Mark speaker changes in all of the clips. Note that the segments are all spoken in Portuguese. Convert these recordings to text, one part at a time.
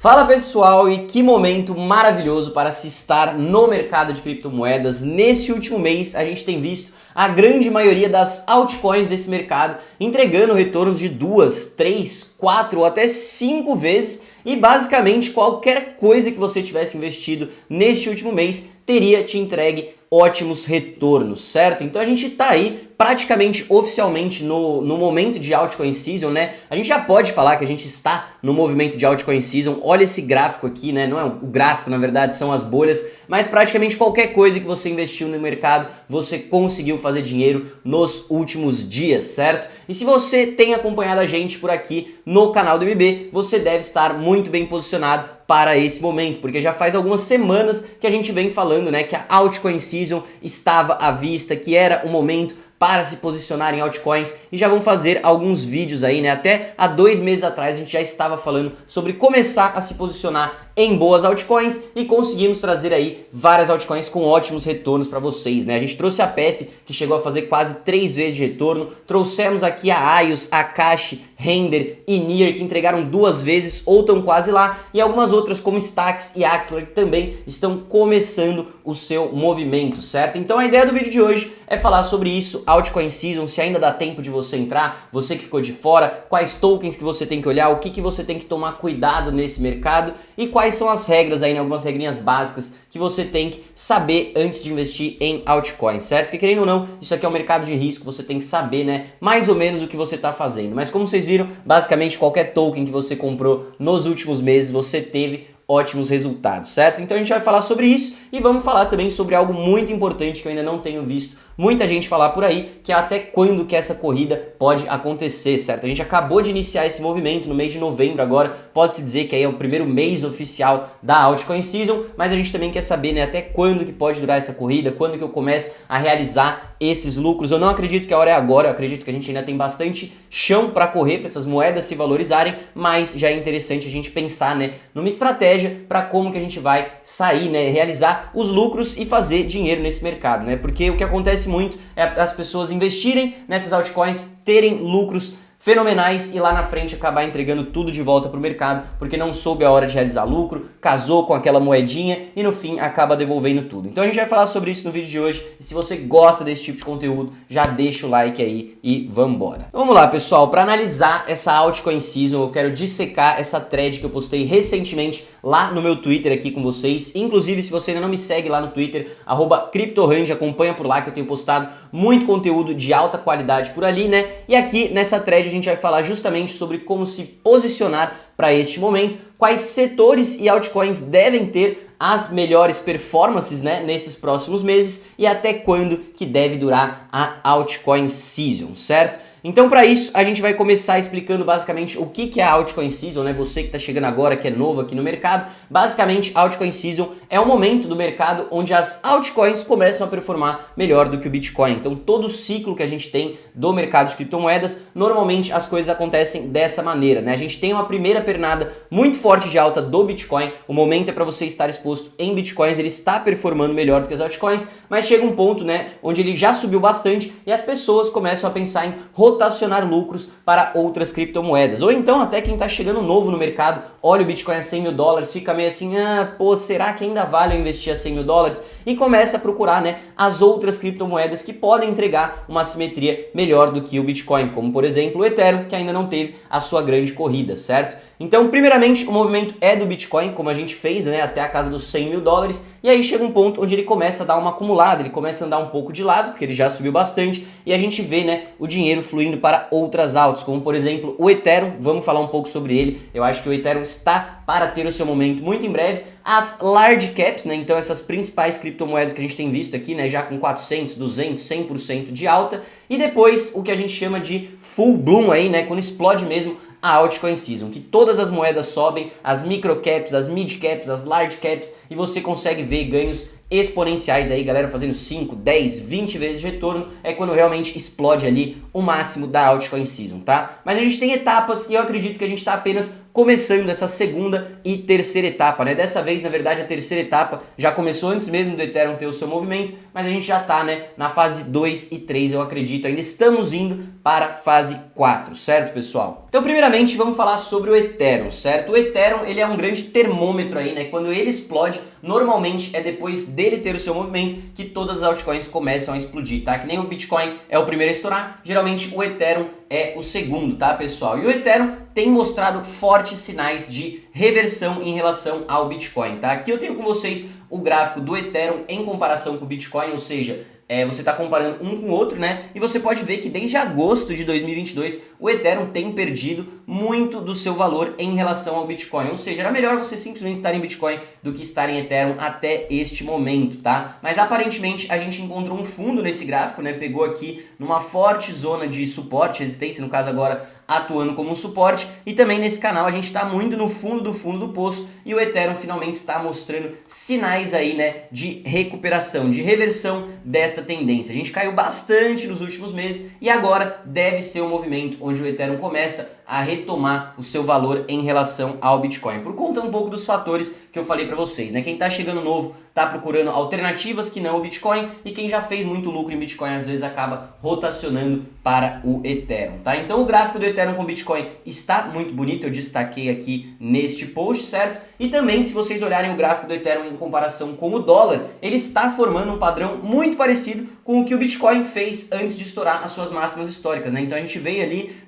Speaker 1: Fala pessoal, e que momento maravilhoso para se estar no mercado de criptomoedas. Nesse último mês a gente tem visto a grande maioria das altcoins desse mercado entregando retornos de 2, 3, 4 ou até 5 vezes, e basicamente qualquer coisa que você tivesse investido neste último mês teria te entregue ótimos retornos, certo? Então a gente tá aí praticamente oficialmente no momento de altcoin season, né? A gente já pode falar que a gente está no movimento de altcoin season. Olha esse gráfico aqui, né? Não é o gráfico, na verdade, são as bolhas, mas praticamente qualquer coisa que você investiu no mercado, você conseguiu fazer dinheiro nos últimos dias, certo? E se você tem acompanhado a gente por aqui no canal do MB, você deve estar muito bem posicionado para esse momento, porque já faz algumas semanas que a gente vem falando, né, que a altcoin season estava à vista, que era o momento para se posicionar em altcoins, e já vão fazer alguns vídeos aí, né? Até há 2 meses atrás a gente já estava falando sobre começar a se posicionar em boas altcoins e conseguimos trazer aí várias altcoins com ótimos retornos para vocês, né? A gente trouxe a Pepe, que chegou a fazer quase 3 vezes de retorno, trouxemos aqui a Aios, Akashi, Render e Near, que entregaram 2 vezes ou estão quase lá, e algumas outras como Stax e Axelar, que também estão começando o seu movimento, certo? Então a ideia do vídeo de hoje é falar sobre isso, altcoin season, se ainda dá tempo de você entrar, você que ficou de fora, quais tokens que você tem que olhar, o que você tem que tomar cuidado nesse mercado e quais são as regras aí, né, algumas regrinhas básicas que você tem que saber antes de investir em altcoins, certo? Porque querendo ou não, isso aqui é um mercado de risco, você tem que saber, né, mais ou menos o que você está fazendo. Mas como vocês viram, basicamente qualquer token que você comprou nos últimos meses, você teve ótimos resultados, certo? Então a gente vai falar sobre isso e vamos falar também sobre algo muito importante que eu ainda não tenho visto muita gente falar por aí, que é até quando que essa corrida pode acontecer, certo? A gente acabou de iniciar esse movimento no mês de novembro agora, pode-se dizer que aí é o primeiro mês oficial da altcoin season, mas a gente também quer saber, né, até quando que pode durar essa corrida, quando que eu começo a realizar esses lucros. Eu não acredito que a hora é agora, eu acredito que a gente ainda tem bastante chão para correr, para essas moedas se valorizarem, mas já é interessante a gente pensar, né, numa estratégia para como que a gente vai sair, né, realizar os lucros e fazer dinheiro nesse mercado, né? Porque o que acontece muito é as pessoas investirem nessas altcoins, terem lucros fenomenais e lá na frente acabar entregando tudo de volta para o mercado porque não soube a hora de realizar lucro, casou com aquela moedinha e no fim acaba devolvendo tudo. Então a gente vai falar sobre isso no vídeo de hoje, e se você gosta desse tipo de conteúdo, já deixa o like aí e vambora. Então, vamos lá pessoal, para analisar essa altcoin season eu quero dissecar essa thread que eu postei recentemente lá no meu Twitter aqui com vocês. Inclusive, se você ainda não me segue lá no Twitter, @CryptoRange, acompanha por lá que eu tenho postado muito conteúdo de alta qualidade por ali, né? E aqui nessa thread a gente vai falar justamente sobre como se posicionar para este momento, quais setores e altcoins devem ter as melhores performances, né, nesses próximos meses e até quando que deve durar a altcoin season, certo? Então para isso a gente vai começar explicando basicamente o que é a altcoin season, né? Você que está chegando agora, que é novo aqui no mercado, basicamente a altcoin season é um momento do mercado onde as altcoins começam a performar melhor do que o Bitcoin. Então todo o ciclo que a gente tem do mercado de criptomoedas, normalmente as coisas acontecem dessa maneira, né? A gente tem uma primeira pernada muito forte de alta do Bitcoin, o momento é para você estar exposto em Bitcoins, ele está performando melhor do que as altcoins, mas chega um ponto, né, onde ele já subiu bastante e as pessoas começam a pensar em rotacionar lucros para outras criptomoedas. Ou então até quem está chegando novo no mercado, olha o Bitcoin a 100 mil dólares, fica meio assim, pô, será que ainda vale eu investir a 100 mil dólares? E começa a procurar, né, as outras criptomoedas que podem entregar uma simetria melhor do que o Bitcoin, como por exemplo o Ethereum, que ainda não teve a sua grande corrida, certo? Então, primeiramente, o movimento é do Bitcoin, como a gente fez, né, até a casa dos 100 mil dólares, e aí chega um ponto onde ele começa a dar uma acumulada, ele começa a andar um pouco de lado, porque ele já subiu bastante, e a gente vê, né, o dinheiro fluindo para outras altas, como por exemplo o Ethereum. Vamos falar um pouco sobre ele. Eu acho que o Ethereum está para ter o seu momento muito em breve. As large caps, né, então essas principais criptomoedas que a gente tem visto aqui, né, já com 400, 200, 100% de alta, e depois o que a gente chama de full bloom aí, né, quando explode mesmo a altcoin season, que todas as moedas sobem, as micro caps, as mid caps, as large caps, e você consegue ver ganhos exponenciais aí, galera fazendo 5, 10, 20 vezes de retorno, é quando realmente explode ali o máximo da altcoin season, tá? Mas a gente tem etapas e eu acredito que a gente está apenas começando essa segunda e terceira etapa, né? Dessa vez, na verdade, a terceira etapa já começou antes mesmo do Ethereum ter o seu movimento, mas a gente já tá, né, na fase 2 e 3, eu acredito. Ainda estamos indo para a fase 4, certo, pessoal? Então, primeiramente, vamos falar sobre o Ethereum, certo? O Ethereum, ele é um grande termômetro aí, né? Quando ele explode, normalmente é depois dele ter o seu movimento que todas as altcoins começam a explodir, tá? Que nem o Bitcoin é o primeiro a estourar, geralmente o Ethereum é o segundo, tá, pessoal? E o Ethereum tem mostrado fortes sinais de reversão em relação ao Bitcoin, tá? Aqui eu tenho com vocês o gráfico do Ethereum em comparação com o Bitcoin, ou seja, você está comparando um com o outro, né? E você pode ver que desde agosto de 2022 o Ethereum tem perdido muito do seu valor em relação ao Bitcoin. Ou seja, era melhor você simplesmente estar em Bitcoin do que estar em Ethereum até este momento, tá? Mas aparentemente a gente encontrou um fundo nesse gráfico, né? Pegou aqui numa forte zona de suporte, resistência, no caso agora atuando como um suporte, e também nesse canal a gente está muito no fundo do poço e o Ethereum finalmente está mostrando sinais aí, né, de recuperação, de reversão desta tendência. A gente caiu bastante nos últimos meses e agora deve ser um movimento onde o Ethereum começa a retomar o seu valor em relação ao Bitcoin, por conta um pouco dos fatores que eu falei para vocês, né? Quem está chegando novo está procurando alternativas que não o Bitcoin, e quem já fez muito lucro em Bitcoin às vezes acaba rotacionando para o Ethereum, tá? Então o gráfico do Ethereum com Bitcoin está muito bonito, eu destaquei aqui neste post, certo? E também, se vocês olharem o gráfico do Ethereum em comparação com o dólar, ele está formando um padrão muito parecido com o que o Bitcoin fez antes de estourar as suas máximas históricas, né? Então a gente veio ali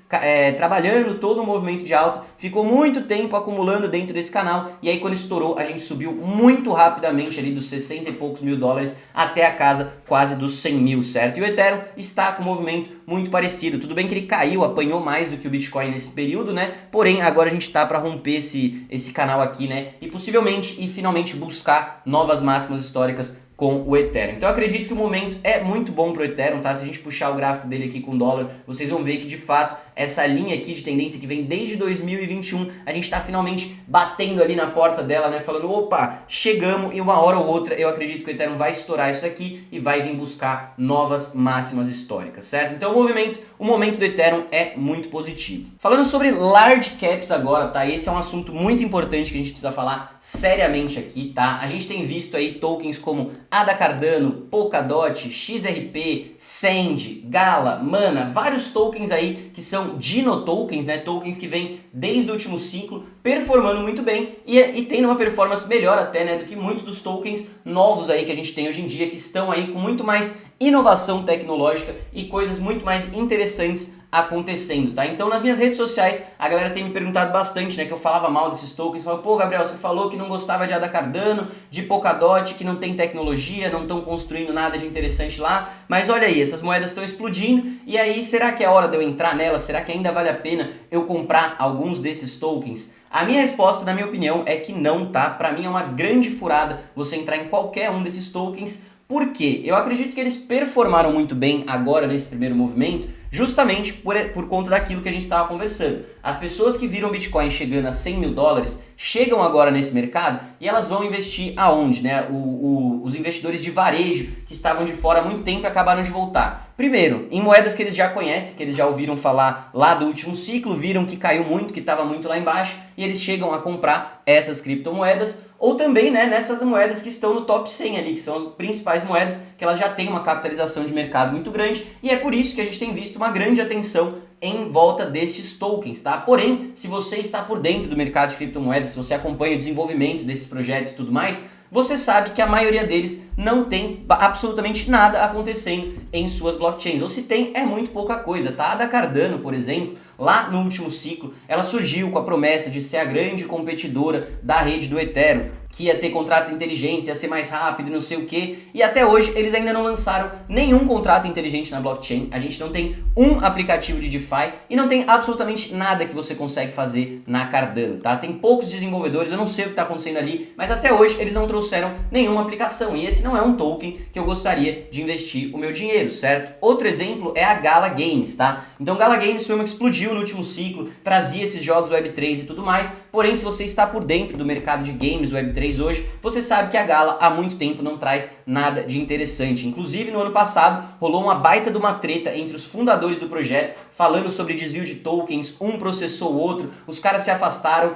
Speaker 1: trabalhando todo o movimento de alta, ficou muito tempo acumulando dentro desse canal, e aí quando estourou a gente subiu muito rapidamente ali dos 60 e poucos mil dólares até a casa quase dos 100 mil, certo? E o Ethereum está com um movimento muito parecido, tudo bem que ele caiu, apanhou mais do que o Bitcoin nesse período, né? Porém agora a gente está para romper esse canal aqui, né? E possivelmente e finalmente buscar novas máximas históricas com o Ethereum. Então eu acredito que o momento é muito bom para o Ethereum, tá? Se a gente puxar o gráfico dele aqui com dólar, vocês vão ver que de fato essa linha aqui de tendência que vem desde 2021, a gente está finalmente batendo ali na porta dela, né? Falando, opa, chegamos, e uma hora ou outra eu acredito que o Ethereum vai estourar isso daqui e vai vir buscar novas máximas históricas, certo? Então o momento do Ethereum é muito positivo. Falando sobre large caps agora, tá? Esse é um assunto muito importante que a gente precisa falar seriamente aqui, tá? A gente tem visto aí tokens como ADA Cardano, Polkadot, XRP, Sand, Gala, Mana, vários tokens aí que são Dino tokens, né? Tokens que vêm desde o último ciclo performando muito bem e tendo uma performance melhor até, né, do que muitos dos tokens novos aí que a gente tem hoje em dia, que estão aí com muito mais inovação tecnológica e coisas muito mais interessantes acontecendo, tá? Então nas minhas redes sociais a galera tem me perguntado bastante, né, que eu falava mal desses tokens, falava, pô Gabriel, você falou que não gostava de ADA Cardano, de Polkadot, que não tem tecnologia, não estão construindo nada de interessante lá, mas olha aí, essas moedas estão explodindo, e aí será que é hora de eu entrar nelas? Será que ainda vale a pena eu comprar alguns desses tokens? A minha resposta, na minha opinião, é que não, tá? Pra mim é uma grande furada você entrar em qualquer um desses tokens. Por quê? Eu acredito que eles performaram muito bem agora nesse primeiro movimento, justamente por conta daquilo que a gente estava conversando. As pessoas que viram o Bitcoin chegando a 100 mil dólares chegam agora nesse mercado e elas vão investir aonde, né? Os investidores de varejo que estavam de fora há muito tempo e acabaram de voltar. Primeiro, em moedas que eles já conhecem, que eles já ouviram falar lá do último ciclo, viram que caiu muito, que estava muito lá embaixo, e eles chegam a comprar essas criptomoedas, ou também, né, nessas moedas que estão no top 100 ali, que são as principais moedas, que elas já têm uma capitalização de mercado muito grande, e é por isso que a gente tem visto uma grande atenção em volta destes tokens, tá? Porém, se você está por dentro do mercado de criptomoedas, se você acompanha o desenvolvimento desses projetos e tudo mais, você sabe que a maioria deles não tem absolutamente nada acontecendo em suas blockchains. Ou se tem, é muito pouca coisa, tá? A ADA Cardano, por exemplo, lá no último ciclo, ela surgiu com a promessa de ser a grande competidora da rede do Ethereum, que ia ter contratos inteligentes, ia ser mais rápido e não sei o que, e até hoje eles ainda não lançaram nenhum contrato inteligente na blockchain, a gente não tem um aplicativo de DeFi e não tem absolutamente nada que você consegue fazer na Cardano, tá? Tem poucos desenvolvedores, eu não sei o que está acontecendo ali, mas até hoje eles não trouxeram nenhuma aplicação, e esse não é um token que eu gostaria de investir o meu dinheiro, certo? Outro exemplo é a Gala Games, tá? Então Gala Games foi uma que explodiu no último ciclo, trazia esses jogos Web3 e tudo mais, porém se você está por dentro do mercado de games Web3 hoje, você sabe que a Gala há muito tempo não traz nada de interessante. Inclusive no ano passado rolou uma baita de uma treta entre os fundadores do projeto, falando sobre desvio de tokens, um processou o outro, os caras se afastaram,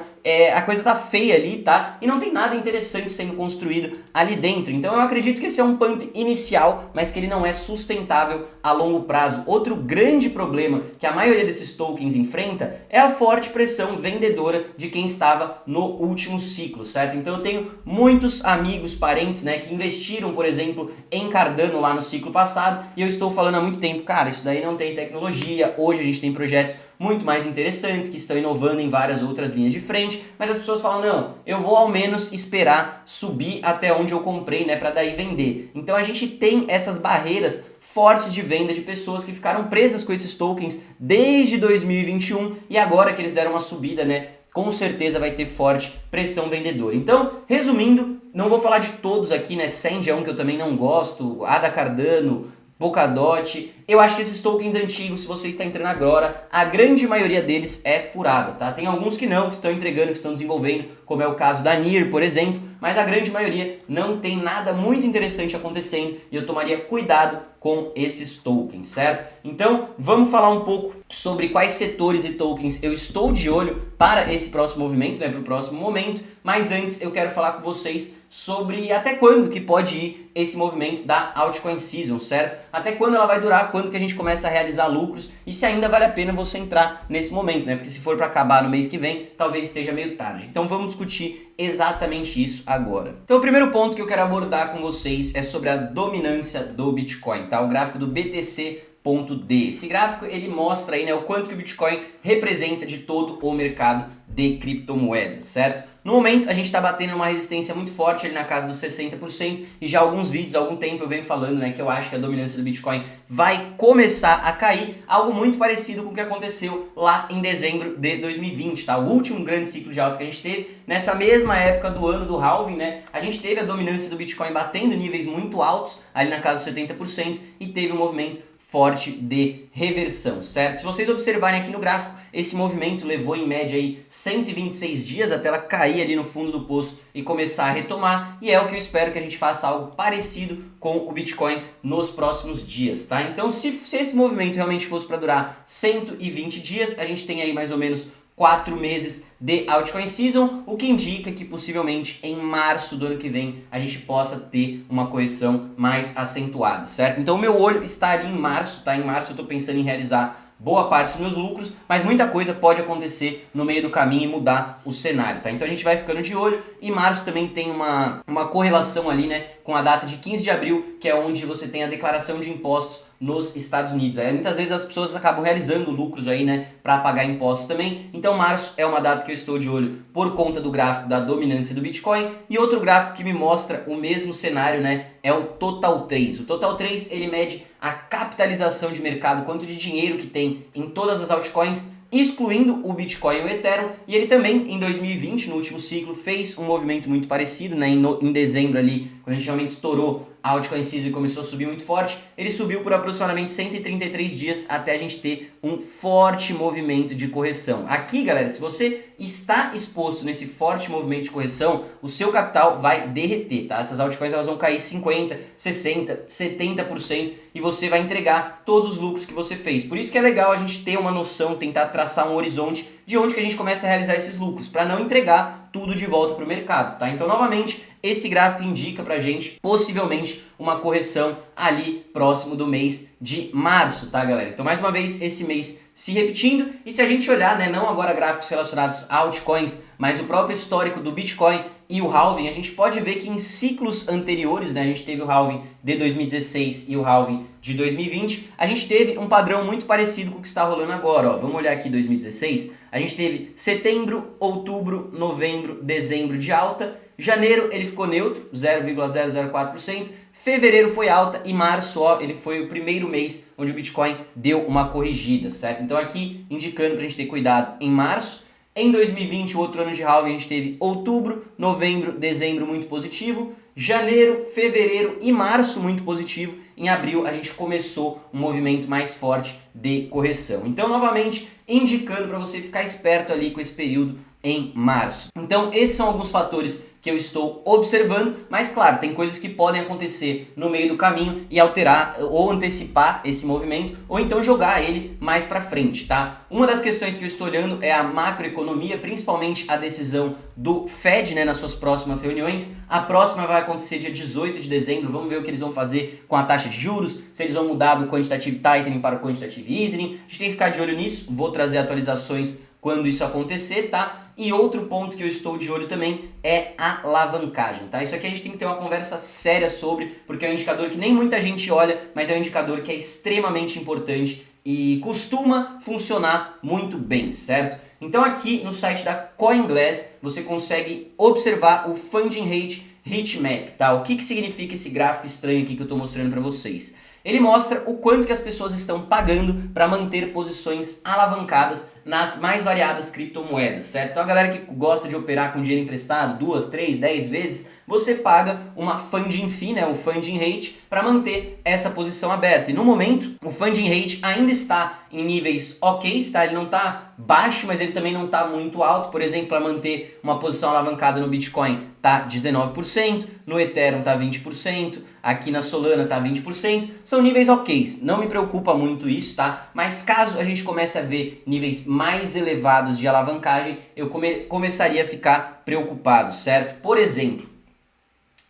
Speaker 1: a coisa tá feia ali, tá? E não tem nada interessante sendo construído ali dentro. Então eu acredito que esse é um pump inicial, mas que ele não é sustentável a longo prazo. Outro grande problema que a maioria desses tokens enfrenta é a forte pressão vendedora de quem estava no último ciclo, certo? Então eu tenho muitos amigos, parentes, né, que investiram, por exemplo, em Cardano lá no ciclo passado, e eu estou falando há muito tempo, cara, isso daí não tem tecnologia, hoje a gente tem projetos muito mais interessantes, que estão inovando em várias outras linhas de frente, mas as pessoas falam, não, eu vou ao menos esperar subir até onde eu comprei, né, para daí vender. Então a gente tem essas barreiras fortes de venda de pessoas que ficaram presas com esses tokens desde 2021 e agora que eles deram uma subida, né, com certeza vai ter forte pressão vendedora. Então, resumindo, não vou falar de todos aqui, né, Sand é um que eu também não gosto, ADA Cardano, Polkadot, eu acho que esses tokens antigos, se você está entrando agora, a grande maioria deles é furada, tá? Tem alguns que não, que estão entregando, que estão desenvolvendo, como é o caso da NIR, por exemplo, mas a grande maioria não tem nada muito interessante acontecendo e eu tomaria cuidado com esses tokens, certo? Então, vamos falar um pouco sobre quais setores e tokens eu estou de olho para esse próximo movimento, né, para o próximo momento, mas antes eu quero falar com vocês sobre até quando que pode ir esse movimento da Altcoin Season, certo? Até quando ela vai durar, quando que a gente começa a realizar lucros e se ainda vale a pena você entrar nesse momento, né? Porque se for para acabar no mês que vem, talvez esteja meio tarde. Então vamos discutir exatamente isso agora. Então o primeiro ponto que eu quero abordar com vocês é sobre a dominância do Bitcoin, tá? O gráfico do BTC.D. Esse gráfico ele mostra aí, né, o quanto que o Bitcoin representa de todo o mercado de criptomoedas, certo? No momento, a gente está batendo uma resistência muito forte ali na casa dos 60% e já há alguns vídeos, há algum tempo eu venho falando, né, que eu acho que a dominância do Bitcoin vai começar a cair, algo muito parecido com o que aconteceu lá em dezembro de 2020, tá? O último grande ciclo de alta que a gente teve, nessa mesma época do ano do halving, né, a gente teve a dominância do Bitcoin batendo níveis muito altos, ali na casa dos 70% e teve um movimento forte de reversão, certo? Se vocês observarem aqui no gráfico, esse movimento levou em média aí 126 dias até ela cair ali no fundo do poço e começar a retomar, e é o que eu espero que a gente faça algo parecido com o Bitcoin nos próximos dias, tá? Então, se esse movimento realmente fosse para durar 120 dias, a gente tem aí mais ou menos 4 meses de Altcoin Season, o que indica que possivelmente em março do ano que vem a gente possa ter uma correção mais acentuada, certo? Então o meu olho está ali em março, tá? Em março eu estou pensando em realizar boa parte dos meus lucros, mas muita coisa pode acontecer no meio do caminho e mudar o cenário, tá? Então a gente vai ficando de olho e março também tem uma correlação ali, né, com a data de 15 de abril, que é onde você tem a declaração de impostos nos Estados Unidos. Aí muitas vezes as pessoas acabam realizando lucros aí, né, para pagar impostos também. Então março é uma data que eu estou de olho por conta do gráfico da dominância do Bitcoin. E outro gráfico que me mostra o mesmo cenário, né, é o Total 3. O Total 3 ele mede a capitalização de mercado, quanto de dinheiro que tem em todas as altcoins, excluindo o Bitcoin e o Ethereum, e ele também em 2020, no último ciclo, fez um movimento muito parecido, né, em dezembro ali, quando a gente realmente estourou a Altcoin Season e começou a subir muito forte, ele subiu por aproximadamente 133 dias até a gente ter um forte movimento de correção. Aqui, galera, se você está exposto nesse forte movimento de correção, o seu capital vai derreter, tá? Essas altcoins elas vão cair 50%, 60%, 70% e você vai entregar todos os lucros que você fez. Por isso que é legal a gente ter uma noção, tentar traçar um horizonte de onde que a gente começa a realizar esses lucros, para não entregar tudo de volta para o mercado, tá? Então, novamente, esse gráfico indica pra gente, possivelmente, uma correção ali próximo do mês de março, tá, galera? Então, mais uma vez, esse mês se repetindo, e se a gente olhar, né, não agora gráficos relacionados a altcoins, mas o próprio histórico do Bitcoin e o halving, a gente pode ver que em ciclos anteriores, né, a gente teve o halving de 2016 e o halving de 2020, a gente teve um padrão muito parecido com o que está rolando agora, ó. Vamos olhar aqui 2016, a gente teve setembro, outubro, novembro, dezembro de alta, janeiro ele ficou neutro, 0,004%, fevereiro foi alta e março, ó, ele foi o primeiro mês onde o Bitcoin deu uma corrigida, certo? Então aqui indicando pra gente ter cuidado em março. Em 2020, o outro ano de halving, a gente teve outubro, novembro, dezembro muito positivo, janeiro, fevereiro e março muito positivo. Em abril, a gente começou um movimento mais forte de correção. Então, novamente, indicando para você ficar esperto ali com esse período em março. Então, esses são alguns fatores que eu estou observando, mas claro, tem coisas que podem acontecer no meio do caminho e alterar ou antecipar esse movimento, ou então jogar ele mais para frente, tá? Uma das questões que eu estou olhando é a macroeconomia, principalmente a decisão do Fed, né, nas suas próximas reuniões. A próxima vai acontecer dia 18 de dezembro, vamos ver o que eles vão fazer com a taxa de juros, se eles vão mudar do quantitative tightening para o quantitative easing. A gente tem que ficar de olho nisso, vou trazer atualizações quando isso acontecer, tá? E outro ponto que eu estou de olho também é a alavancagem, tá? Isso aqui a gente tem que ter uma conversa séria sobre, porque é um indicador que nem muita gente olha, mas é um indicador que é extremamente importante e costuma funcionar muito bem, certo? Então aqui no site da CoinGlass você consegue observar o Funding Rate Heatmap, tá? O que significa esse gráfico estranho aqui que eu estou mostrando para vocês? Ele mostra o quanto que as pessoas estão pagando para manter posições alavancadas nas mais variadas criptomoedas, certo? Então a galera que gosta de operar com dinheiro emprestado 2, 3, 10 vezes, você paga uma funding fee, né, o funding rate, para manter essa posição aberta. E no momento, o funding rate ainda está em níveis ok, tá? Ele não está baixo, mas ele também não está muito alto. Por exemplo, para manter uma posição alavancada no Bitcoin tá 19%, no Ethereum tá 20%, aqui na Solana tá 20%. São níveis ok, não me preocupa muito isso, tá? Mas caso a gente comece a ver níveis mais elevados de alavancagem, eu começaria a ficar preocupado, certo? Por exemplo,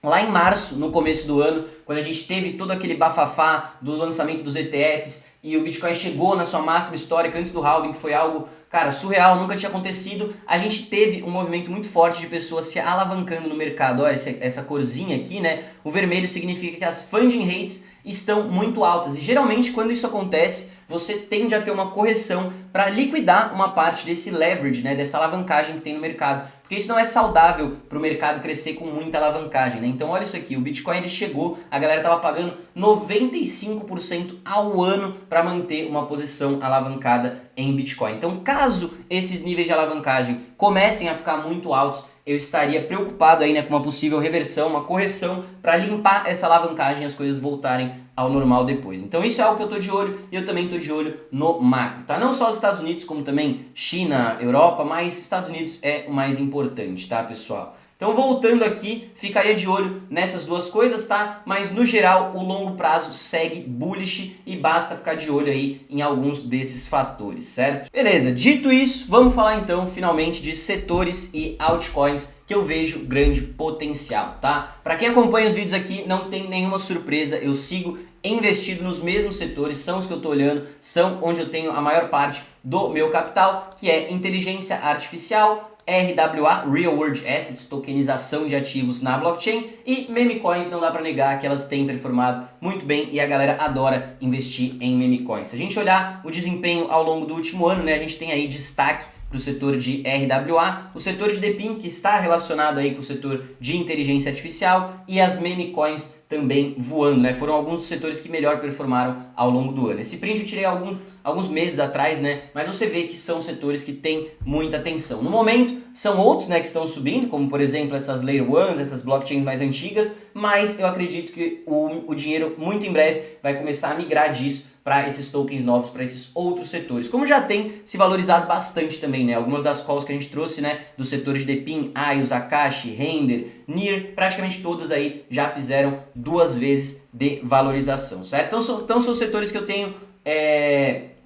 Speaker 1: lá em março, no começo do ano, quando a gente teve todo aquele bafafá do lançamento dos ETFs e o Bitcoin chegou na sua máxima histórica antes do halving, que foi algo, cara, surreal, nunca tinha acontecido, a gente teve um movimento muito forte de pessoas se alavancando no mercado. Ó, essa corzinha aqui, né, o vermelho significa que as funding rates estão muito altas e geralmente quando isso acontece, você tende a ter uma correção para liquidar uma parte desse leverage, né, dessa alavancagem que tem no mercado. Porque isso não é saudável para o mercado crescer com muita alavancagem, né? Então olha isso aqui, o Bitcoin ele chegou, a galera estava pagando 95% ao ano para manter uma posição alavancada em Bitcoin. Então caso esses níveis de alavancagem comecem a ficar muito altos, eu estaria preocupado aí, né, com uma possível reversão, uma correção para limpar essa alavancagem e as coisas voltarem ao normal depois. Então isso é algo que eu tô de olho e eu também tô de olho no macro, tá? Não só os Estados Unidos, como também China, Europa, mas Estados Unidos é o mais importante, tá, pessoal? Então voltando aqui, ficaria de olho nessas duas coisas, tá? Mas no geral o longo prazo segue bullish e basta ficar de olho aí em alguns desses fatores, certo? Beleza, dito isso, vamos falar então finalmente de setores e altcoins que eu vejo grande potencial, tá? Para quem acompanha os vídeos aqui, não tem nenhuma surpresa, eu sigo investido nos mesmos setores, são os que eu tô olhando, são onde eu tenho a maior parte do meu capital, que é inteligência artificial, RWA, Real World Assets, tokenização de ativos na blockchain, e meme coins, não dá para negar que elas têm performado muito bem e a galera adora investir em meme coins. Se a gente olhar o desempenho ao longo do último ano, né, a gente tem aí destaque para o setor de RWA, o setor de DePIN que está relacionado aí com o setor de inteligência artificial e as meme coins também voando, né? Foram alguns dos setores que melhor performaram ao longo do ano. Esse print eu tirei alguns meses atrás, né? Mas você vê que são setores que têm muita atenção. No momento, são outros, né, que estão subindo, como por exemplo essas Layer 1s, essas blockchains mais antigas, mas eu acredito que o dinheiro muito em breve vai começar a migrar disso para esses tokens novos, para esses outros setores. Como já tem se valorizado bastante também, né? Algumas das calls que a gente trouxe, né, dos setores de DePIN, IOS, Akashi, Render, NIR, praticamente todas aí já fizeram 2 vezes de valorização, certo? Então são setores que eu tenho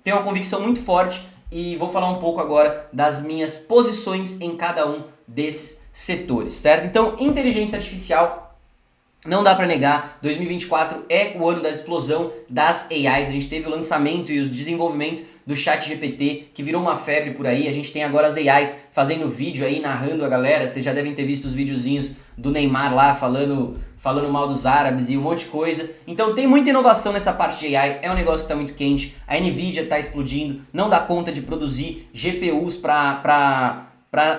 Speaker 1: uma convicção muito forte e vou falar um pouco agora das minhas posições em cada um desses setores, certo? Então, inteligência artificial, não dá para negar, 2024 é o ano da explosão das AIs, a gente teve o lançamento e o desenvolvimento do ChatGPT, que virou uma febre por aí, a gente tem agora as AIs fazendo vídeo aí, narrando a galera, vocês já devem ter visto os videozinhos do Neymar lá, falando mal dos árabes e um monte de coisa. Então tem muita inovação nessa parte de AI, é um negócio que está muito quente, a Nvidia está explodindo, não dá conta de produzir GPUs para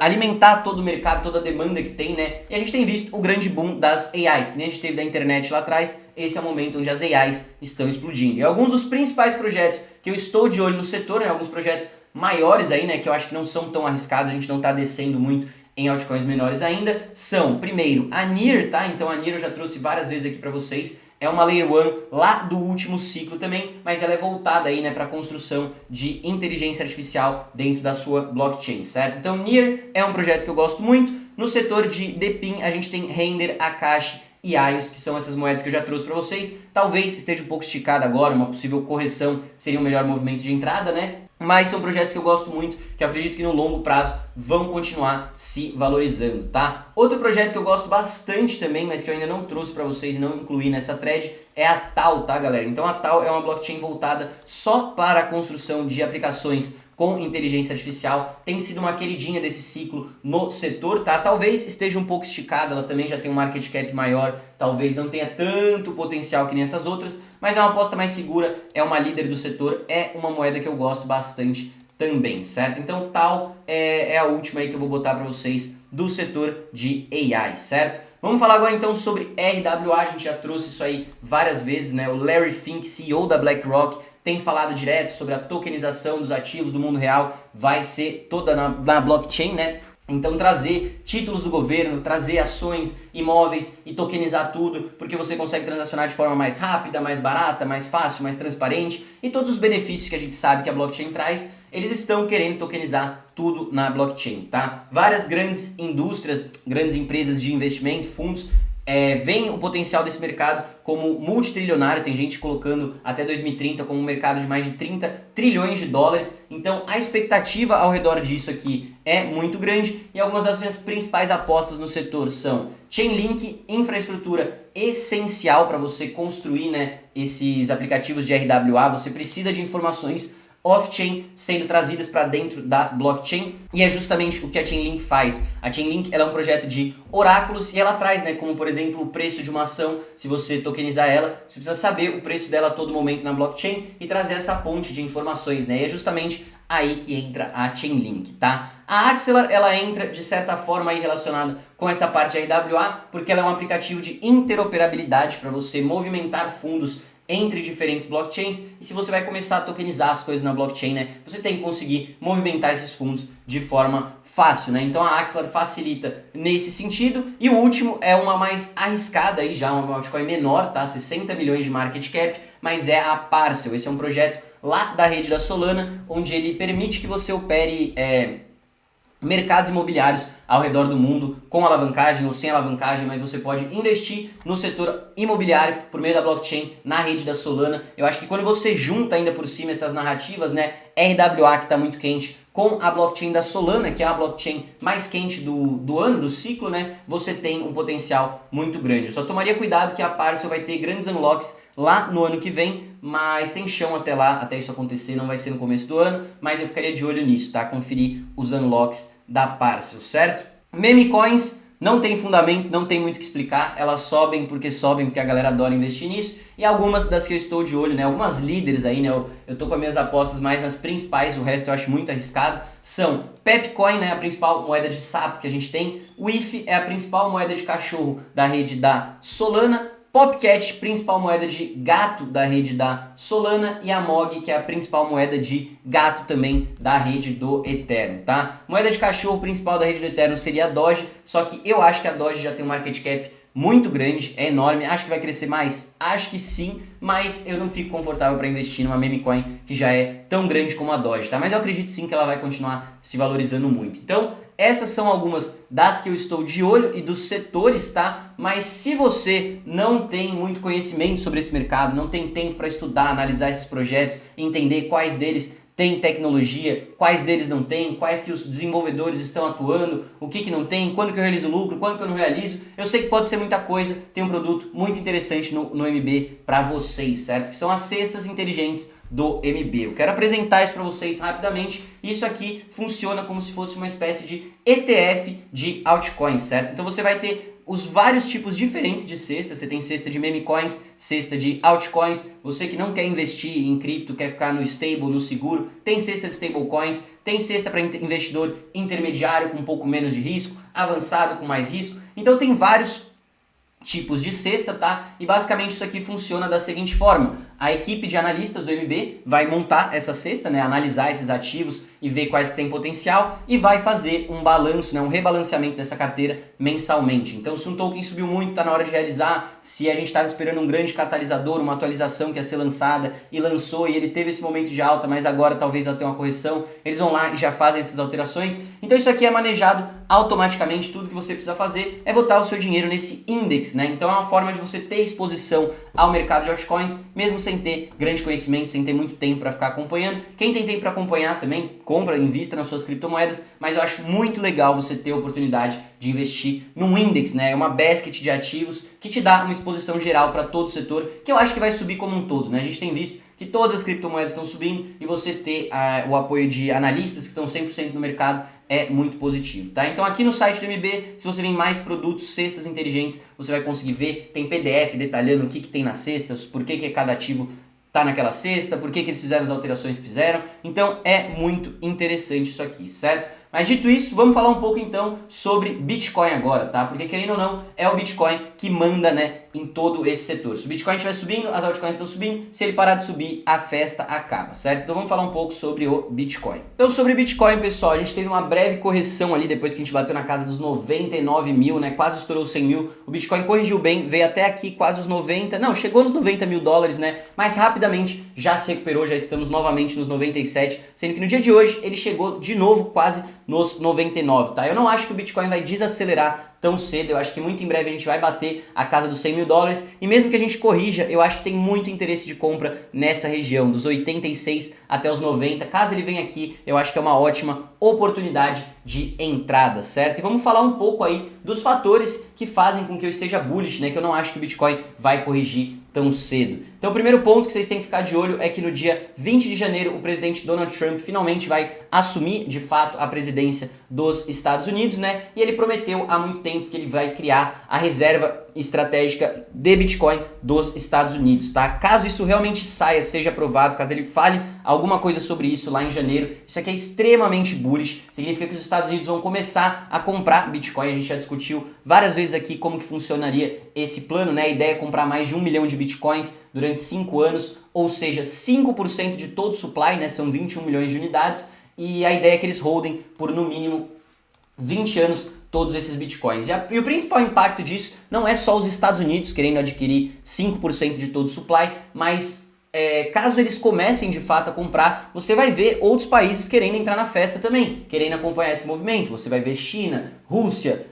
Speaker 1: alimentar todo o mercado, toda a demanda que tem, né? E a gente tem visto o grande boom das AIs, que nem a gente teve da internet lá atrás, esse é o momento onde as AIs estão explodindo. E alguns dos principais projetos que eu estou de olho no setor, né, alguns projetos maiores aí, né, que eu acho que não são tão arriscados, a gente não está descendo muito em altcoins menores ainda, são, primeiro, a NIR, tá? Então a NIR eu já trouxe várias vezes aqui para vocês, é uma Layer 1 lá do último ciclo também, mas ela é voltada aí, né, para a construção de inteligência artificial dentro da sua blockchain, certo? Então NIR é um projeto que eu gosto muito. No setor de DePIN, a gente tem Render, Akashi e IOS, que são essas moedas que eu já trouxe para vocês. Talvez esteja um pouco esticado agora, uma possível correção seria um melhor movimento de entrada, né? Mas são projetos que eu gosto muito, que eu acredito que no longo prazo vão continuar se valorizando, tá? Outro projeto que eu gosto bastante também, mas que eu ainda não trouxe para vocês e não incluí nessa thread, é a TAO, tá, galera? Então a TAO é uma blockchain voltada só para a construção de aplicações com inteligência artificial, tem sido uma queridinha desse ciclo no setor, tá? Talvez esteja um pouco esticada, ela também já tem um market cap maior, talvez não tenha tanto potencial que nem essas outras, mas é uma aposta mais segura, é uma líder do setor, é uma moeda que eu gosto bastante também, certo? Então tal é a última aí que eu vou botar para vocês do setor de AI, certo? Vamos falar agora então sobre RWA, a gente já trouxe isso aí várias vezes, né? O Larry Fink, CEO da BlackRock, tem falado direto sobre a tokenização dos ativos do mundo real, vai ser toda na blockchain, né? Então trazer títulos do governo, trazer ações, imóveis e tokenizar tudo, porque você consegue transacionar de forma mais rápida, mais barata, mais fácil, mais transparente, e todos os benefícios que a gente sabe que a blockchain traz, eles estão querendo tokenizar tudo na blockchain, tá? Várias grandes indústrias, grandes empresas de investimento, fundos, veem o potencial desse mercado como multitrilionário, tem gente colocando até 2030 como um mercado de mais de 30 trilhões de dólares, então a expectativa ao redor disso aqui é muito grande e algumas das minhas principais apostas no setor são Chainlink, infraestrutura essencial para você construir, né, esses aplicativos de RWA, você precisa de informações off-chain sendo trazidas para dentro da blockchain e é justamente o que a Chainlink faz. A Chainlink ela é um projeto de oráculos e ela traz, né, como por exemplo o preço de uma ação, se você tokenizar ela, você precisa saber o preço dela a todo momento na blockchain e trazer essa ponte de informações, né, e é justamente aí que entra a Chainlink, tá? A Axelar, ela entra de certa forma aí relacionada com essa parte RWA, porque ela é um aplicativo de interoperabilidade para você movimentar fundos entre diferentes blockchains, e se você vai começar a tokenizar as coisas na blockchain, né, você tem que conseguir movimentar esses fundos de forma fácil, né? Então a Axelar facilita nesse sentido. E o último é uma mais arriscada aí, já uma altcoin menor, tá? 60 milhões de market cap, mas é a Parcel. Esse é um projeto lá da rede da Solana, onde ele permite que você opere mercados imobiliários ao redor do mundo, com alavancagem ou sem alavancagem, mas você pode investir no setor imobiliário por meio da blockchain na rede da Solana. Eu acho que quando você junta ainda por cima essas narrativas, né, RWA que está muito quente, com a blockchain da Solana, que é a blockchain mais quente do ano, do ciclo, né, você tem um potencial muito grande. Eu só tomaria cuidado que a Parcel vai ter grandes unlocks lá no ano que vem, mas tem chão até lá, até isso acontecer, não vai ser no começo do ano, mas eu ficaria de olho nisso, tá? Conferir os unlocks da Parcel, certo? Meme coins não tem fundamento, não tem muito o que explicar, elas sobem porque a galera adora investir nisso, e algumas das que eu estou de olho, né, algumas líderes aí, né, eu tô com as minhas apostas mais nas principais, o resto eu acho muito arriscado, são Pepcoin, né, a principal moeda de sapo que a gente tem, o IF é a principal moeda de cachorro da rede da Solana, Popcat, principal moeda de gato da rede da Solana, e a MOG, que é a principal moeda de gato também da rede do Ethereum, tá? Moeda de cachorro principal da rede do Ethereum seria a Doge, só que eu acho que a Doge já tem um market cap muito grande, é enorme, acho que vai crescer mais? Acho que sim, mas eu não fico confortável para investir numa meme coin que já é tão grande como a Doge, tá? Mas eu acredito sim que ela vai continuar se valorizando muito. Então, essas são algumas das que eu estou de olho e dos setores, tá? Mas se você não tem muito conhecimento sobre esse mercado, não tem tempo para estudar, analisar esses projetos, entender quais deles tem tecnologia, quais deles não tem, quais que os desenvolvedores estão atuando, o que não tem, quando que eu realizo lucro, quando que eu não realizo. Eu sei que pode ser muita coisa, tem um produto muito interessante no MB para vocês, certo? Que são as cestas inteligentes do MB. Eu quero apresentar isso para vocês rapidamente. Isso aqui funciona como se fosse uma espécie de ETF de altcoins, certo? Então você vai ter os vários tipos diferentes de cesta, você tem cesta de meme coins, cesta de altcoins, você que não quer investir em cripto, quer ficar no stable, no seguro, tem cesta de stablecoins, tem cesta para investidor intermediário com um pouco menos de risco, avançado com mais risco, então tem vários tipos de cesta, tá? E basicamente isso aqui funciona da seguinte forma: A equipe de analistas do MB vai montar essa cesta, né, analisar esses ativos e ver quais que têm potencial e vai fazer um balanço, né, um rebalanceamento dessa carteira mensalmente. Então, se um token subiu muito, está na hora de realizar. Se a gente estava esperando um grande catalisador, uma atualização que ia ser lançada e lançou e ele teve esse momento de alta, mas agora talvez vai ter uma correção, eles vão lá e já fazem essas alterações. Então, isso aqui é manejado automaticamente. Tudo que você precisa fazer é botar o seu dinheiro nesse index, né? Então, é uma forma de você ter exposição ao mercado de altcoins, mesmo sem ter grande conhecimento, sem ter muito tempo para ficar acompanhando. Quem tem tempo para acompanhar também, compra, invista nas suas criptomoedas, mas eu acho muito legal você ter a oportunidade de investir num index, né? É uma basket de ativos que te dá uma exposição geral para todo o setor, que eu acho que vai subir como um todo, né? A gente tem visto que todas as criptomoedas estão subindo e você ter o apoio de analistas que estão 100% no mercado é muito positivo, tá? Então aqui no site do MB, se você vir mais produtos, cestas inteligentes, você vai conseguir ver, tem PDF detalhando o que tem nas cestas, por que cada ativo tá naquela cesta, por que eles fizeram as alterações que fizeram. Então é muito interessante isso aqui, certo? Mas dito isso, vamos falar um pouco então sobre Bitcoin agora, tá? Porque querendo ou não, é o Bitcoin que manda, né, em todo esse setor. Se o Bitcoin estiver subindo, as altcoins estão subindo. Se ele parar de subir, a festa acaba, certo? Então vamos falar um pouco sobre o Bitcoin. Então sobre Bitcoin, pessoal, a gente teve uma breve correção ali depois que a gente bateu na casa dos 99 mil, né? Quase estourou os 100 mil. O Bitcoin corrigiu bem, veio até aqui quase os 90, não, chegou nos 90 mil dólares, né? Mas rapidamente já se recuperou, já estamos novamente nos 97, sendo que no dia de hoje ele chegou de novo quase nos 99, tá? Eu não acho que o Bitcoin vai desacelerar tão cedo, eu acho que muito em breve a gente vai bater a casa dos 100 mil dólares e mesmo que a gente corrija, eu acho que tem muito interesse de compra nessa região, dos 86 até os 90, caso ele venha aqui, eu acho que é uma ótima oportunidade de entrada, certo? E vamos falar um pouco aí dos fatores que fazem com que eu esteja bullish, né? Que eu não acho que o Bitcoin vai corrigir tão cedo. Então o primeiro ponto que vocês têm que ficar de olho é que no dia 20 de janeiro o presidente Donald Trump finalmente vai assumir de fato a presidência dos Estados Unidos, né? E ele prometeu há muito tempo que ele vai criar a reserva estratégica de Bitcoin dos Estados Unidos, tá? Caso isso realmente saia, seja aprovado, caso ele fale alguma coisa sobre isso lá em janeiro, isso aqui é extremamente bullish, significa que os Estados Unidos vão começar a comprar Bitcoin. A gente já discutiu várias vezes aqui como que funcionaria esse plano, né? A ideia é comprar mais de 1 milhão de Bitcoins durante 5 anos, ou seja, 5% de todo o supply, né? São 21 milhões de unidades, e a ideia é que eles holdem por no mínimo 20 anos todos esses bitcoins. E o principal impacto disso não é só os Estados Unidos querendo adquirir 5% de todo o supply, mas caso eles comecem de fato a comprar, você vai ver outros países querendo entrar na festa também, querendo acompanhar esse movimento. Você vai ver China, Rússia,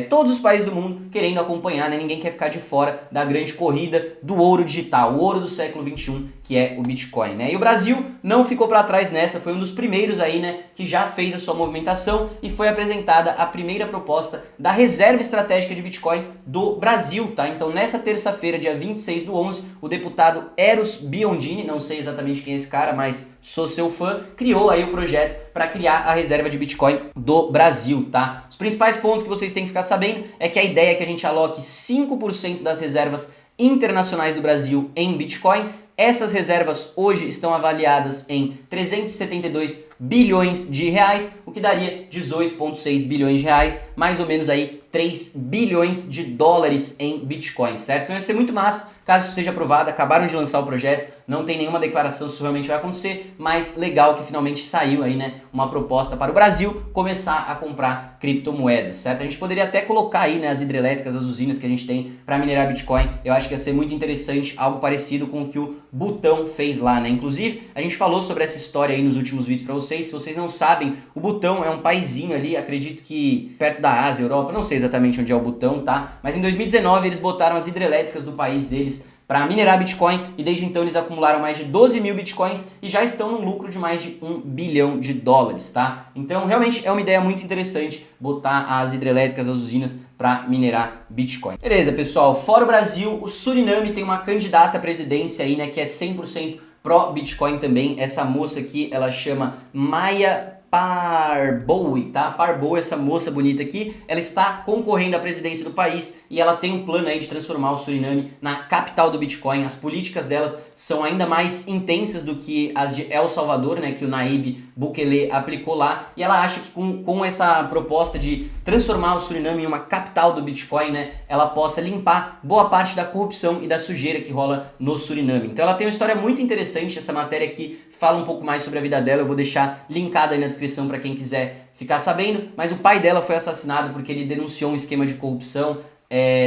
Speaker 1: todos os países do mundo querendo acompanhar, né? Ninguém quer ficar de fora da grande corrida do ouro digital, o ouro do século XXI, que é o Bitcoin, né? E o Brasil não ficou para trás nessa, foi um dos primeiros aí, né, que já fez a sua movimentação e foi apresentada a primeira proposta da reserva estratégica de Bitcoin do Brasil, tá? Então nessa terça-feira, dia 26/11, o deputado Eros Biondini, não sei exatamente quem é esse cara, mas sou seu fã, criou aí o projeto para criar a reserva de Bitcoin do Brasil, tá? Os principais pontos que vocês têm que ficar sabendo é que a ideia é que a gente aloque 5% das reservas internacionais do Brasil em Bitcoin. Essas reservas hoje estão avaliadas em 372 bilhões de reais, o que daria 18,6 bilhões de reais, mais ou menos aí 3 bilhões de dólares em Bitcoin, certo? Então ia ser muito massa caso isso seja aprovado. Acabaram de lançar o projeto, não tem nenhuma declaração se isso realmente vai acontecer, mas legal que finalmente saiu aí, né, uma proposta para o Brasil começar a comprar criptomoedas, certo? A gente poderia até colocar aí, né, as hidrelétricas, as usinas que a gente tem para minerar Bitcoin. Eu acho que ia ser muito interessante, algo parecido com o que o Butão fez lá, né? Inclusive, a gente falou sobre essa história aí nos últimos vídeos para vocês. Se vocês não sabem, o Butão é um paizinho ali, acredito que perto da Ásia, Europa, não sei exatamente onde é o Butão, tá? Mas em 2019 eles botaram as hidrelétricas do país deles para minerar Bitcoin e desde então eles acumularam mais de 12 mil Bitcoins e já estão num lucro de mais de 1 bilhão de dólares, tá? Então realmente é uma ideia muito interessante botar as hidrelétricas, as usinas para minerar Bitcoin. Beleza, pessoal, fora o Brasil, o Suriname tem uma candidata à presidência aí, né, que é 100% pró-Bitcoin também. Essa moça aqui, ela chama Maya Parboe, tá? Parboe, essa moça bonita aqui, ela está concorrendo à presidência do país e ela tem um plano aí de transformar o Suriname na capital do Bitcoin. As políticas delas são ainda mais intensas do que as de El Salvador, né? Que o Nayib Bukele aplicou lá, e ela acha que com essa proposta de transformar o Suriname em uma capital do Bitcoin, né, ela possa limpar boa parte da corrupção e da sujeira que rola no Suriname. Então ela tem uma história muito interessante, essa matéria aqui fala um pouco mais sobre a vida dela, eu vou deixar linkado aí na descrição para quem quiser ficar sabendo, mas o pai dela foi assassinado porque ele denunciou um esquema de corrupção.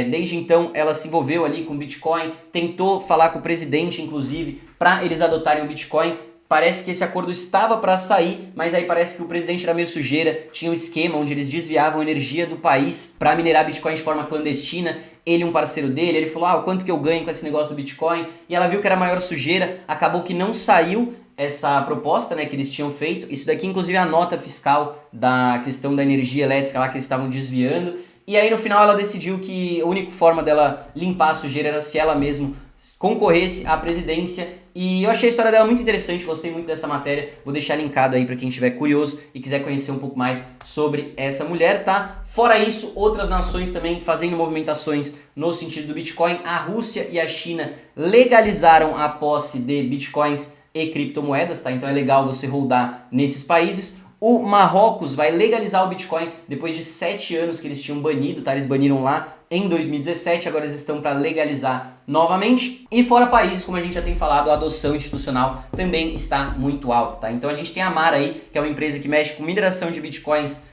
Speaker 1: Desde então ela se envolveu ali com o Bitcoin, tentou falar com o presidente inclusive para eles adotarem o Bitcoin. Parece que esse acordo estava para sair, mas aí parece que o presidente era meio sujeira, tinha um esquema onde eles desviavam energia do país para minerar Bitcoin de forma clandestina. Ele e um parceiro dele, ele falou, o quanto que eu ganho com esse negócio do Bitcoin? E ela viu que era a maior sujeira, acabou que não saiu essa proposta, né, que eles tinham feito. Isso daqui inclusive é a nota fiscal da questão da energia elétrica lá que eles estavam desviando. E aí no final ela decidiu que a única forma dela limpar a sujeira era se ela mesma concorresse à presidência. E eu achei a história dela muito interessante, gostei muito dessa matéria, vou deixar linkado aí para quem estiver curioso e quiser conhecer um pouco mais sobre essa mulher, tá? Fora isso, outras nações também fazendo movimentações no sentido do Bitcoin. A Rússia e a China legalizaram a posse de Bitcoins e criptomoedas, tá? Então é legal você holdar nesses países. O Marrocos vai legalizar o Bitcoin depois de 7 anos que eles tinham banido, tá? Eles baniram lá em 2017, agora eles estão para legalizar novamente. E fora países, como a gente já tem falado, a adoção institucional também está muito alta, tá? Então a gente tem a Mara aí, que é uma empresa que mexe com mineração de Bitcoins,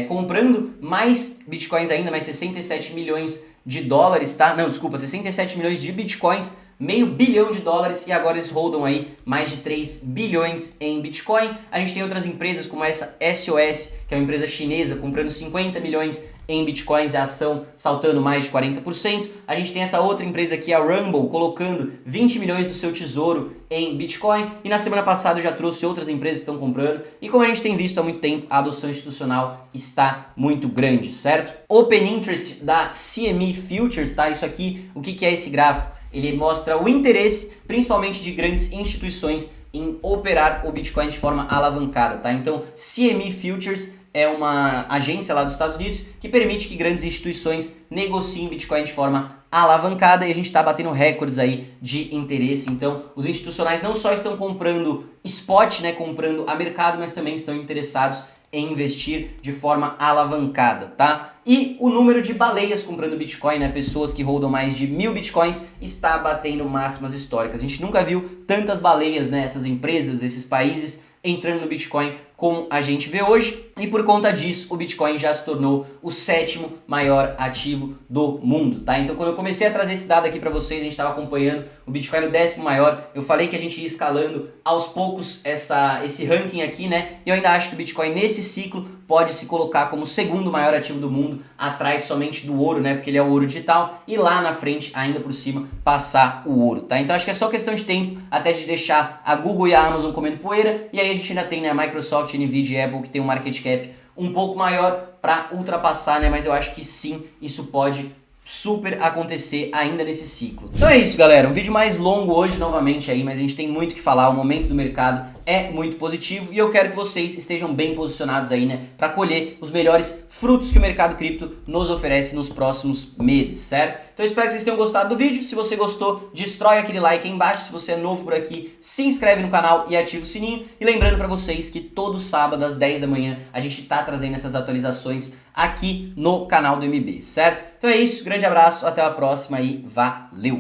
Speaker 1: comprando mais Bitcoins ainda, mais 67 milhões de dólares, tá? Não, desculpa, 67 milhões de Bitcoins, meio bilhão de dólares, e agora eles holdam aí mais de 3 bilhões em Bitcoin. A gente tem outras empresas como essa SOS, que é uma empresa chinesa, comprando 50 milhões em Bitcoins, a ação saltando mais de 40%. A gente tem essa outra empresa aqui, a Rumble, colocando 20 milhões do seu tesouro em Bitcoin. E na semana passada eu já trouxe outras empresas que estão comprando. E como a gente tem visto há muito tempo, a adoção institucional está muito grande, certo? Open Interest da CME Futures, tá? Isso aqui, o que é esse gráfico? Ele mostra o interesse, principalmente de grandes instituições, em operar o Bitcoin de forma alavancada, tá? Então, CME Futures é uma agência lá dos Estados Unidos que permite que grandes instituições negociem Bitcoin de forma alavancada, e a gente está batendo recordes aí de interesse. Então, os institucionais não só estão comprando spot, né, comprando a mercado, mas também estão interessados em investir de forma alavancada, tá? E o número de baleias comprando Bitcoin, né, pessoas que holdam mais de 1000 Bitcoins, está batendo máximas históricas. A gente nunca viu tantas baleias, né, essas empresas, esses países entrando no Bitcoin como a gente vê hoje, e por conta disso o Bitcoin já se tornou o 7º maior ativo do mundo, tá? Então quando eu comecei a trazer esse dado aqui para vocês, a gente estava acompanhando o Bitcoin no 10º maior, eu falei que a gente ia escalando aos poucos esse ranking aqui, né? E eu ainda acho que o Bitcoin nesse ciclo pode se colocar como o 2º maior ativo do mundo, atrás somente do ouro, né? Porque ele é o ouro digital, e lá na frente, ainda por cima, passar o ouro, tá? Então acho que é só questão de tempo até de deixar a Google e a Amazon comendo poeira, e aí a gente ainda tem, né, a Microsoft, Nvidia e Apple, que tem um market cap um pouco maior para ultrapassar, né? Mas eu acho que sim, isso pode super acontecer ainda nesse ciclo. Então é isso, galera, um vídeo mais longo hoje novamente aí, mas a gente tem muito que falar, o momento do mercado é muito positivo e eu quero que vocês estejam bem posicionados aí, né, para colher os melhores frutos que o mercado cripto nos oferece nos próximos meses, certo? Então eu espero que vocês tenham gostado do vídeo. Se você gostou, destrói aquele like aí embaixo. Se você é novo por aqui, se inscreve no canal e ativa o sininho. E lembrando para vocês que todo sábado às 10 da manhã a gente tá trazendo essas atualizações aqui no canal do MB, certo? Então é isso, grande abraço, até a próxima e valeu!